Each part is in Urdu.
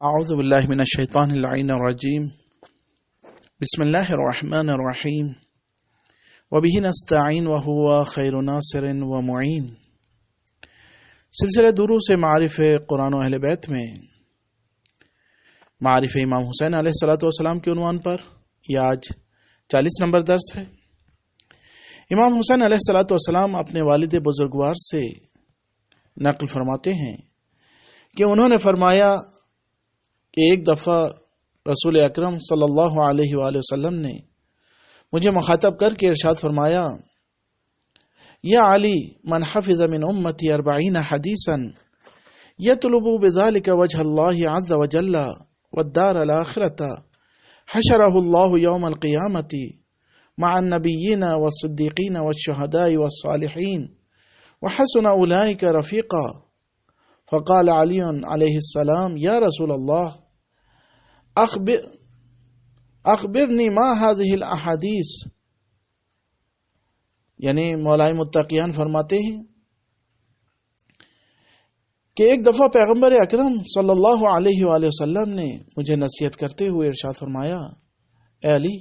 اعوذ باللہ من الشیطان اللعین الرجیم بسم اللہ الرحمن الرحیم وبہ نستعین وہو خیر ناصر ومعین۔ سلسلہ دروس معارف قرآن و اہل بیت میں معارف امام حسین علیہ السلام کے عنوان پر یہ آج 40 نمبر درس ہے۔ امام حسین علیہ السلام اپنے والد بزرگوار سے نقل فرماتے ہیں کہ انہوں نے فرمایا کہ ایک دفعہ رسول اکرم صلی اللہ علیہ وآلہ وسلم نے مجھے مخاطب کر کے ارشاد فرمایا، یا علی من حفظ من امتی 40 حدیثا یطلب بذلك وجه اللہ عز وجل والدار الآخرة حشرہ اللہ یوم القیامة مع النبیین والصدیقین والشہداء والصالحین وحسن اولئک رفیقا۔ فقال علی علیہ السلام یا رسول اللہ اخبرنی ما هذه الاحادیث، یعنی مولائے متقیان فرماتے ہیں کہ ایک دفعہ پیغمبر اکرم صلی اللہ علیہ وآلہ وسلم نے مجھے نصیحت کرتے ہوئے ارشاد فرمایا، اے علی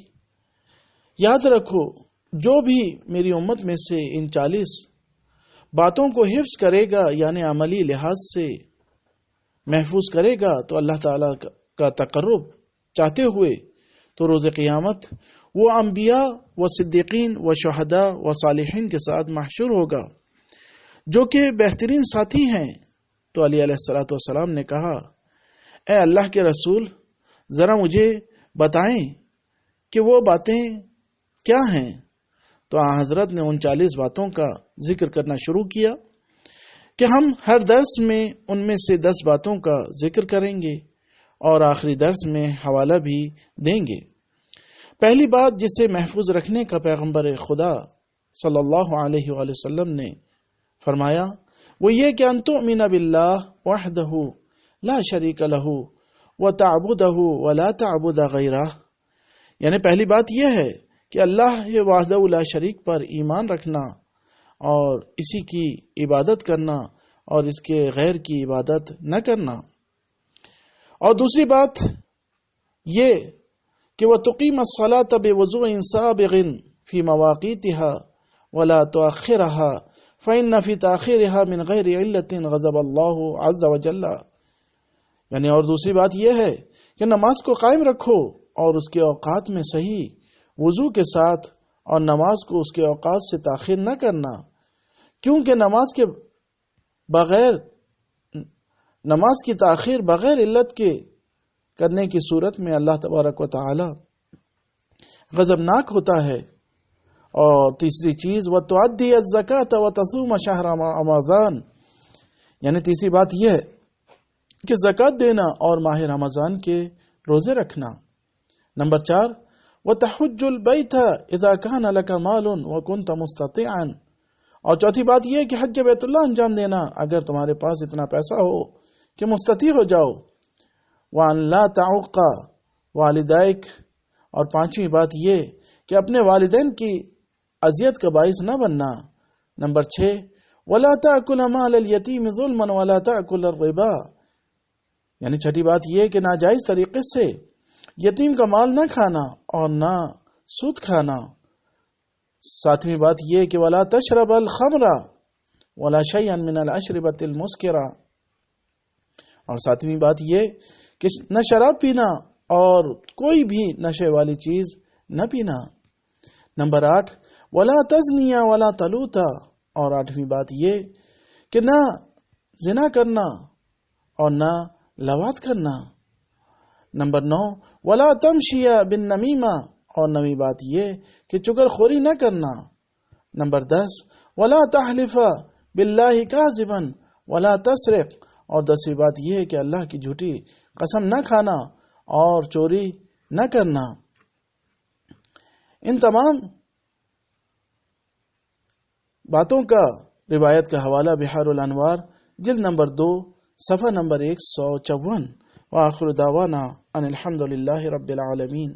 یاد رکھو جو بھی میری امت میں سے ان 40 باتوں کو حفظ کرے گا، یعنی عملی لحاظ سے محفوظ کرے گا، تو اللہ تعالیٰ کا تقرب چاہتے ہوئے تو روز قیامت وہ انبیاء و صدیقین و شہداء و صالحین کے ساتھ محشور ہوگا جو کہ بہترین ساتھی ہیں۔ تو علی علیہ السلام نے کہا، اے اللہ کے رسول ذرا مجھے بتائیں کہ وہ باتیں کیا ہیں؟ تو حضرت نے ان 40 باتوں کا ذکر کرنا شروع کیا کہ ہم ہر درس میں ان میں سے 10 باتوں کا ذکر کریں گے اور آخری درس میں حوالہ بھی دیں گے۔ پہلی بات جسے محفوظ رکھنے کا پیغمبر خدا صلی اللہ علیہ وآلہ وسلم نے فرمایا وہ یہ کہ ان تؤمن باللہ وحدہ لا شریک لہ وتعبدہ ولا تعبد غیرہ، یعنی پہلی بات یہ ہے کہ اللہ وحدہ لا شریک پر ایمان رکھنا اور اسی کی عبادت کرنا اور اس کے غیر کی عبادت نہ کرنا۔ اور دوسری بات یہ کہ وہ تقیم الصلاۃ بوضوء سابغ فی مواقیتها ولا تؤخرها فإن في تأخيرها من غیر علت غضب اللہ عز وجل، یعنی اور دوسری بات یہ ہے کہ نماز کو قائم رکھو اور اس کے اوقات میں صحیح وضو کے ساتھ، اور نماز کو اس کے اوقات سے تاخیر نہ کرنا، کیونکہ نماز کی تاخیر بغیر علت کے کرنے کی صورت میں اللہ تبارک و تعالی غضبناک ہوتا ہے۔ اور تیسری چیز وَتُؤَدِّيَ الزَّكَاةَ وَتَصُومَ شَهْرَ رمضان، یعنی تیسری بات یہ ہے کہ زکوٰۃ دینا اور ماہ رمضان کے روزے رکھنا۔ نمبر 4 وَتَحُجُّ الْبَيْتَ إِذَا كَانَ لَكَ مَالٌ وَكُنْتَ مُسْتَطِيعًا، اور چوتھی بات یہ کہ حج بیت اللہ انجام دینا اگر تمہارے پاس اتنا پیسہ ہو کہ مستطیع ہو جاؤ۔ وَأَن لَا تَعُقَّ وَالِدَيْكَ، اور پانچویں بات یہ کہ اپنے والدین کی اذیت کا باعث نہ بننا۔ نمبر 6 وَلَا تَأْكُلَ مَالَ الْيَتِيمِ ظُلْمًا وَلَا تَأْكُلَ الرِّبَا، یعنی چھٹی بات یہ کہ ناجائز طریقے سے یتیم کا مال نہ کھانا اور نہ سود کھانا۔ ساتویں بات یہ کہ وَلَا تَشْرَبَ الْخَمْرَ وَلَا شَيْئًا مِنَ الْأَشْرِبَةِ الْمُسْكِرَةِ، اور ساتویں بات یہ کہ نہ شراب پینا اور کوئی بھی نشے والی چیز نہ پینا۔ نمبر 8 وَلَا تَزْنِيَ وَلَا تَلُوتَ، اور آٹھویں بات یہ کہ نہ زنا کرنا اور نہ لواط کرنا۔ نمبر 9 وَلَا تَمْشِيَ بِالنَّمِيمَةِ، اور نویں بات یہ کہ چغل خوری نہ کرنا۔ نمبر 10 وَلَا تَحْلِفَ بِاللَّهِ كَاذِبًا وَلَا تَسْرِقْ، اور 10ویں بات یہ ہے کہ اللہ کی جھوٹی قسم نہ کھانا اور چوری نہ کرنا۔ ان تمام باتوں کا روایت کا حوالہ بحار الانوار جلد نمبر 2 صفحہ نمبر 154۔ وآخر دعوانا ان الحمد للہ رب العالمین۔